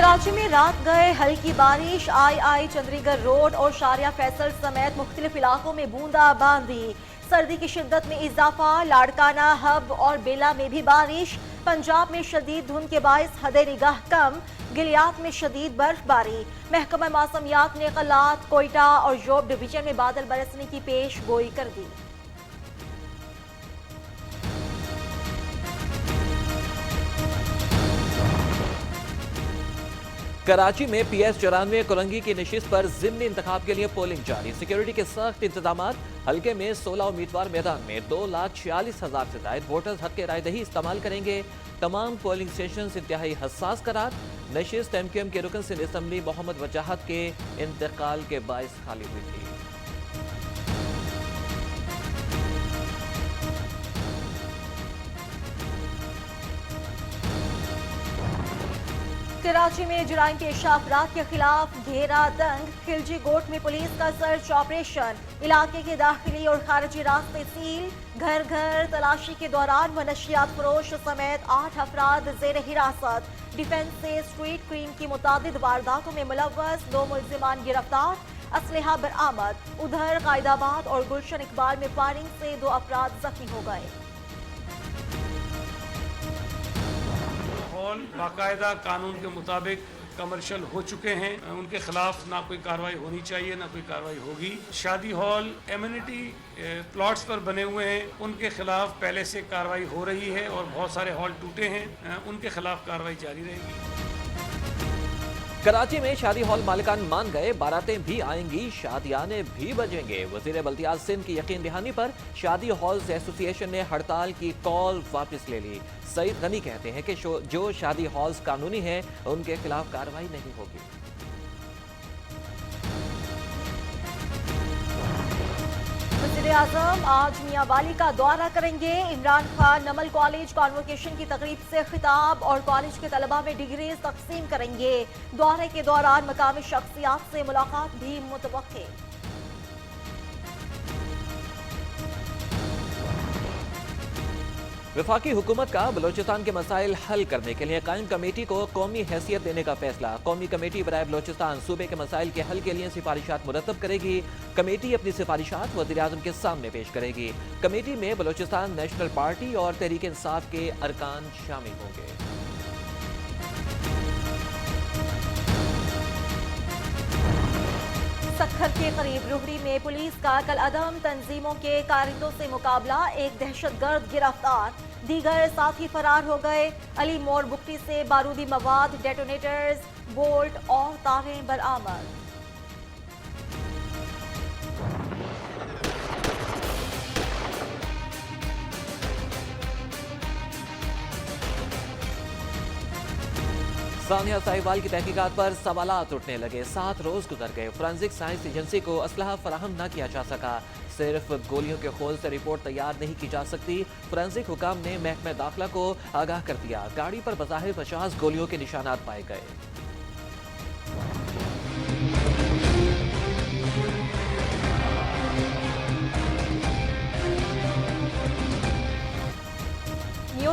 कराची में रात गए हल्की बारिश, आई चंद्रीगढ़ रोड और शारिया फैसल समेत मुख्तलिफ इलाकों में बूंदाबांदी। सर्दी की शिद्दत में इजाफा, लाड़काना, हब और बेला में भी बारिश। पंजाब में शदीद धुंध के बायस हदे निगाह कम, गिलियात में शदीद बर्फबारी। महकमा मौसमियात ने कलात, कोयटा और जोब डिवीजन में बादल बरसने की पेश गोई कर दी। कराची में PS94 कोलंगी की नशिस्त पर ज़िमनी इंतखाब के लिए पोलिंग जारी। सिक्योरिटी के सख्त इंतजामात। हल्के में 16 उम्मीदवार मैदान में। 2,46,000 से ज्यादा वोटर्स हक के राय दही इस्तेमाल करेंगे। तमाम पोलिंग स्टेशन इंतहाई हसास करार। नशिस्त MQM के रुकन सिंध असम्बली मोहम्मद वजाहत के इंतकाल के बायस खाली हुई थी। कराची में जुराइम पेशा अफराद के खिलाफ घेरा दंग। खिलजी गोट में पुलिस का सर्च ऑपरेशन। इलाके के दाखिली और खारजी रास्ते सील। घर घर तलाशी के दौरान मनशियात फरोश समेत 8 अफराद जेर हिरासत। डिफेंस से स्ट्रीट क्रीम की मुतादिद वारदातों में मुलव्वस 2 मुल्जिमान गिरफ्तार। असलहा बरामद। उधर कायदाबाद और गुलशन इकबाल में फायरिंग से 2 अफराद जख्मी हो गए। बाकायदा कानून के मुताबिक कमर्शियल हो चुके हैं, उनके खिलाफ ना कोई कार्रवाई होनी चाहिए ना कोई कार्रवाई होगी। शादी हॉल एम्यूनिटी प्लॉट्स पर बने हुए हैं, उनके खिलाफ पहले से कार्रवाई हो रही है और बहुत सारे हॉल टूटे हैं, उनके खिलाफ कार्रवाई जारी रहेगी। कराची में शादी हॉल मालिकान मान गए, बारातें भी आएंगी, शादियाने भी बजेंगे। वजीर बल्दियात सिंध की यकीन दहानी पर शादी हॉल्स एसोसिएशन ने हड़ताल की कॉल वापस ले ली। सईद गनी कहते हैं कि जो शादी हॉल्स कानूनी हैं उनके खिलाफ कार्रवाई नहीं होगी। वज़ीर-ए-आज़म आज मियां वाली का दौरा करेंगे। इमरान खान नमल कॉलेज कॉन्वोकेशन की तकरीब से खिताब और कॉलेज के तलबा में डिग्रीज तकसीम करेंगे। दौरे के दौरान मकामी शख्सियात से मुलाकात भी मुतवक्के। वफाकी हुकूमत का बलोचिस्तान के मसाइल हल करने के लिए कायम कमेटी को कौमी हैसियत देने का फैसला। कौमी कमेटी बराए बलोचिस्तान सूबे के मसाइल के हल के लिए सिफारिशात मुरतब करेगी। कमेटी अपनी सिफारिशात वज़ीर-ए-आज़म के सामने पेश करेगी। कमेटी में बलोचिस्तान नेशनल पार्टी और तहरीक इंसाफ के अरकान शामिल होंगे। सक्खर के करीब रुहड़ी में पुलिस का कल अदम तंजीमों के कारिंदों से मुकाबला। एक दहशतगर्द गिरफ्तार, दीगर साथी फरार हो गए। अली मोड़ बुकटी से बारूदी मवाद, डेटोनेटर्स, बोल्ट और तारें बरामद। सानिया साहिवाल की तहकीकात पर सवालात उठने लगे। 7 रोज गुजर गए, फोरेंसिक साइंस एजेंसी को असलहा फराहम न किया जा सका। सिर्फ गोलियों के खोल से रिपोर्ट तैयार नहीं की जा सकती। फोरेंसिक हुकाम ने महकमे दाखिला को आगाह कर दिया। गाड़ी पर बज़ाहिर 50 गोलियों के निशानात पाए गए।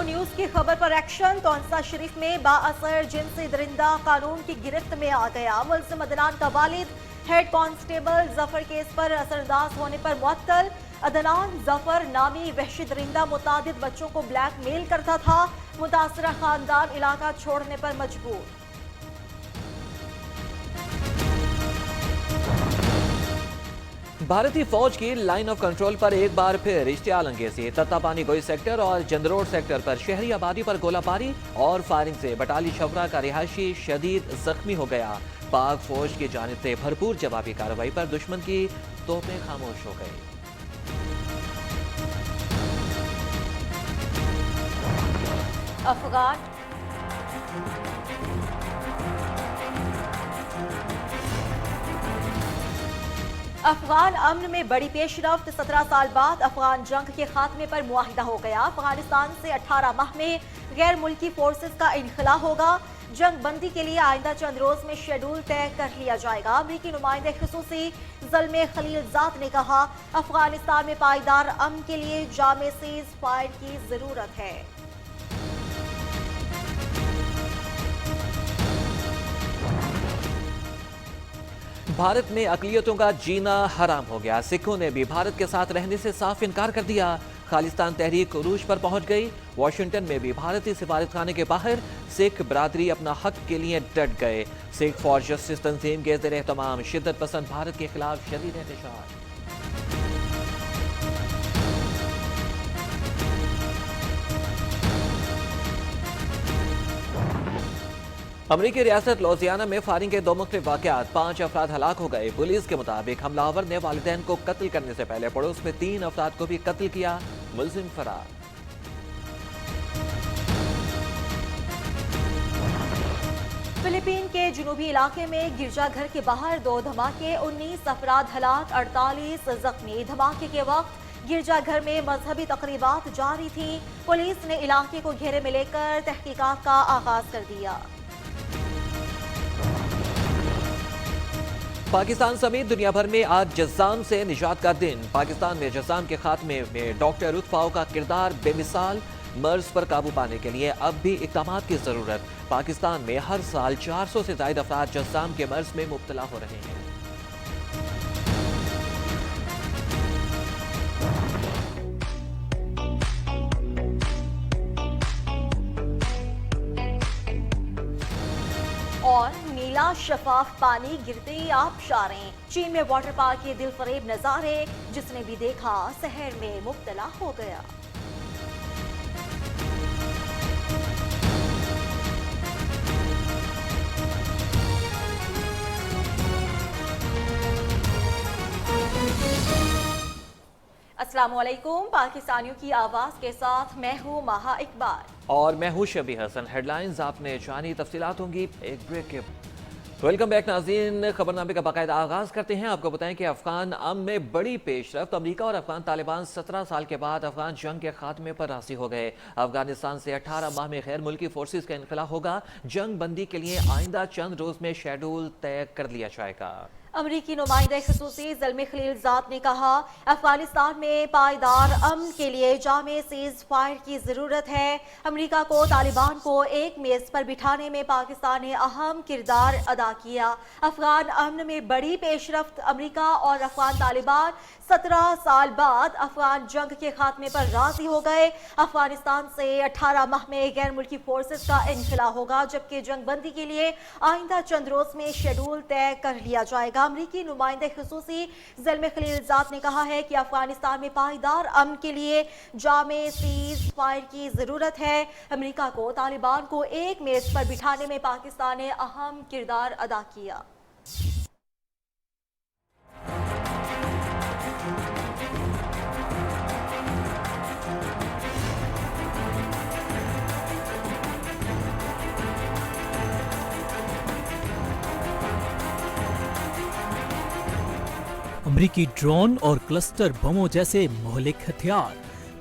न्यूज़ की खबर पर एक्शन। तौंसा शरीफ में बाअसर जिनसी दरिंदा कानून की गिरफ्त में आ गया। मुल्ज़िम अदनान का वालिद हेड कांस्टेबल जफर केस पर असरअंदाज होने पर मुअत्तल। अदनान जफर नामी वहशी दरिंदा मुतादिद बच्चों को ब्लैकमेल करता था। मुतासरा खानदान इलाका छोड़ने पर मजबूर। भारतीय फौज की लाइन ऑफ कंट्रोल पर एक बार फिर इश्तियाल अंगेजी। तत्तापानी गोई सेक्टर और जंदरोड सेक्टर पर शहरी आबादी पर गोलाबारी और फायरिंग से बटाली शवरा का रिहायशी शदीद जख्मी हो गया। पाक फौज की जानिब से भरपूर जवाबी कार्रवाई पर दुश्मन की तोपें खामोश हो गई। अफगान अमन में बड़ी पेशरफ्त। 17 साल बाद अफगान जंग के खात्मे पर मुआहिदा हो गया। अफगानिस्तान से 18 माह में गैर मुल्की फोर्सेस का इनखला होगा। जंग बंदी के लिए आइंदा चंद रोज में शेड्यूल तय कर लिया जाएगा। अमरीकी नुमाइंदे खुसूसी ज़ल्मे खलीलजाद ने कहा, अफगानिस्तान में पायदार अमन के लिए जामे सीज फायर की जरूरत है। भारत में अकलियतों का जीना हराम हो गया। सिखों ने भी भारत के साथ रहने से साफ इनकार कर दिया। खालिस्तान तहरीक उरूज पर पहुंच गई। वॉशिंगटन में भी भारतीय सिफारतखाने के बाहर सिख बरादरी अपना हक के लिए डट गए। सिख फॉर जस्टिस तंजीम के ज़ेर एहतमाम शिद्दत पसंद भारत के खिलाफ शदीद एहतजाज। अमरीकी रियासत लुजियाना में फायरिंग के 2 मुख्तलिफ वाक़यात, 5 अफराद हलाक हो गए। पुलिस के मुताबिक हमलावर ने वालिदैन को कत्ल करने से पहले पड़ोस में 3 अफराद को भी कत्ल किया। मुलजिम फरार। फिलीपीन के जुनूबी इलाके में गिरजाघर के बाहर 2 धमाके, 19 अफराद हलाक, 48 जख्मी। धमाके के वक्त गिरजाघर में मजहबी तकरीबात जारी थी। पुलिस ने इलाके को घेरे में लेकर तहकीकात का आगाज कर दिया। पाकिस्तान समेत दुनिया भर में आज जज़ाम से निजात का दिन। पाकिस्तान में जज़ाम के खात्मे में डॉक्टर उत्फाओ का किरदार बेमिसाल। मर्ज पर काबू पाने के लिए अब भी इक़दामात की ज़रूरत। पाकिस्तान में हर साल 400 से ज़ायद अफराद जज़ाम के मर्ज में मुब्तला हो रहे हैं। और नीला शफाफ पानी गिरते ही आबशारें। चीन में वाटर पार्क के दिल फरेब नजारे, जिसने भी देखा सहर में मुब्तला हो गया। अस्सलाम वालेकुम। पाकिस्तानियों की आवाज के साथ मैं हूँ माहा इकबाल और मैं हूँ शबी हसन। हेडलाइंस आपने जानी, तफसीलात होंगी एक ब्रेक के। वेलकम बैक नाज़रीन। खबरनामे का बाकायदा आगाज करते हैं। आपको बताएं कि अफगान अमन में बड़ी पेशरफ्त। अमरीका और अफगान तालिबान 17 साल के बाद अफगान जंग के खात्मे पर राज़ी हो गए। अफगानिस्तान से 18 माह में गैर मुल्की फोर्सेस का इनखला होगा। जंग बंदी के लिए आइंदा चंद रोज में शेड्यूल तय कर लिया जाएगा। अमरीकी नुमाइंदा खुसूसी ज़ल्मी खलीलज़ाद ने कहा, अफगानिस्तान में पायदार अमन के लिए जामे सीज फायर की ज़रूरत है। अमरीका को तालिबान को एक मेज़ पर बिठाने में पाकिस्तान ने अहम किरदार अदा किया। अफगान अमन में बड़ी पेशरफ्त। अमरीका और अफगान तालिबान 17 साल बाद अफगान जंग के खात्मे पर राज़ी हो गए। अफगानिस्तान से 18 माह में गैर मुल्की फोर्सेस का इनखला होगा, जबकि जंग बंदी के लिए आइंदा चंद रोज में शेड्यूल तय कर लिया जाएगा। अमरीकी नुमाइंदे खुसूसी ज़ल्मी खलीलज़ाद ने कहा है कि अफगानिस्तान में पायदार अमन के लिए जामे सीज फायर की ज़रूरत है। अमरीका को तालिबान को एक मेज़ पर बिठाने में पाकिस्तान ने अहम किरदार अदा किया। अमरीकी ड्रोन और क्लस्टर बमों जैसे मोहलिक हथियार,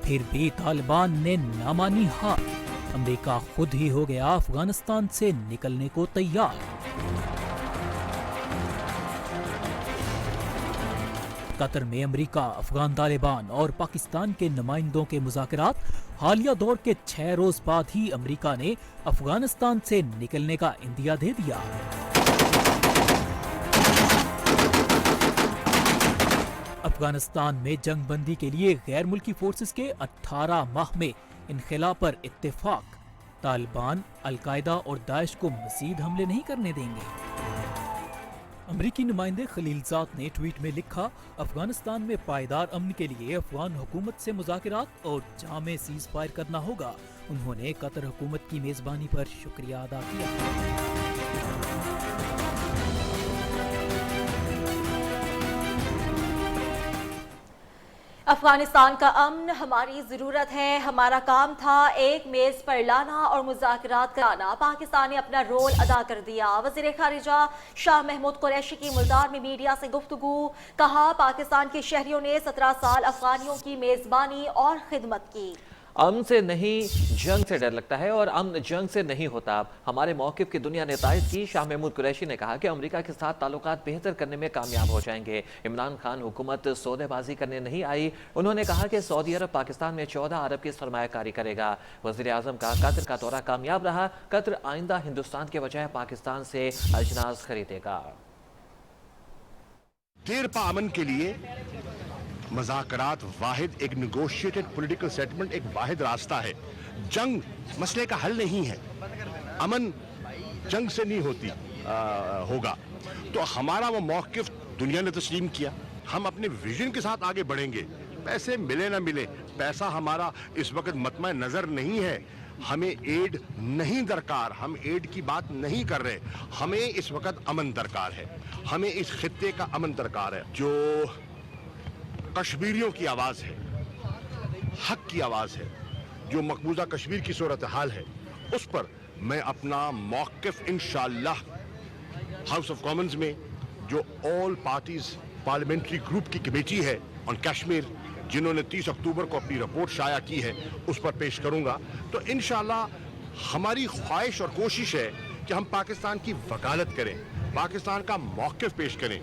फिर भी तालिबान ने ना मानी हार। अमरीका खुद ही हो गया अफगानिस्तान से निकलने को तैयार। कतर में अमरीका, अफगान तालिबान और पाकिस्तान के नुमाइंदों के मुज़ाकरात। हालिया दौर के 6 रोज बाद ही अमरीका ने अफगानिस्तान से निकलने का इंदिया दे दिया। अफगानिस्तान में जंग बंदी के लिए गैर मुल्की फोर्सेस के 18 माह में इनखला पर इत्तेफाक। तालिबान, अलकायदा और दाइश को मजीद हमले नहीं करने देंगे। अमरीकी नुमाइंदे खलीलज़ाद ने ट्वीट में लिखा, अफगानिस्तान में पायदार अमन के लिए अफगान हुकूमत से मुज़ाकरात और जामे सीज फायर करना होगा। उन्होंने कतर हुकूमत की मेजबानी पर शुक्रिया अदा किया। अफगानिस्तान का अमन हमारी ज़रूरत है। हमारा काम था एक मेज़ पर लाना और मुज़ाकरात कराना। पाकिस्तान ने अपना रोल अदा कर दिया। वज़ीर ख़ारिजा शाह महमूद कुरैशी की मुल्तान में मीडिया से गुफ्तगू। कहा, पाकिस्तान के शहरियों ने 17 साल अफगानियों की मेज़बानी और खिदमत की। अमन से नहीं, जंग से डर लगता है और अमन जंग से नहीं होता। हमारे मौक़िफ़ की दुनिया ने तायद की। शाह महमूद कुरैशी ने कहा कि अमेरिका के साथ ताल्लुकात बेहतर करने में कामयाब हो जाएंगे। इमरान खान हुकूमत सौदेबाजी करने नहीं आई। उन्होंने कहा कि सऊदी अरब पाकिस्तान में 14 अरब की सरमायाकारी करेगा। वज़ीर आज़म का कतर का दौरा कामयाब रहा। कतर आइंदा हिंदुस्तान के बजाय पाकिस्तान से अजनास खरीदेगा। देरपा अमन के लिए मज़ाकरात वाहिद एक नेगोशिएटेड पॉलिटिकल सेटलमेंट एक वाहिद रास्ता है। जंग मसले का हल नहीं है, अमन जंग से नहीं होगा। तो हमारा वो मौक़िफ़ दुनिया ने तस्लीम किया, हम अपने विजन के साथ आगे बढ़ेंगे। पैसे मिले ना मिले, पैसा हमारा इस वक्त मतमा नज़र नहीं है। हमें एड नहीं दरकार, हम एड की बात नहीं कर रहे, हमें इस वक्त अमन दरकार है, हमें इस खित्ते का अमन दरकार है। जो कश्मीरियों की आवाज़ है, हक की आवाज़ है, जो मकबूजा कश्मीर की सूरत हाल है, उस पर मैं अपना मौक़िफ़ इंशाअल्लाह हाउस ऑफ कॉमन्स में जो ऑल पार्टीज पार्लियामेंट्री ग्रुप की कमेटी है ऑन कश्मीर, जिन्होंने 30 अक्टूबर को अपनी रिपोर्ट शाया की है, उस पर पेश करूंगा। तो इंशाअल्लाह हमारी ख्वाहिश और कोशिश है कि हम पाकिस्तान की वकालत करें, पाकिस्तान का मौक़िफ़ पेश करें।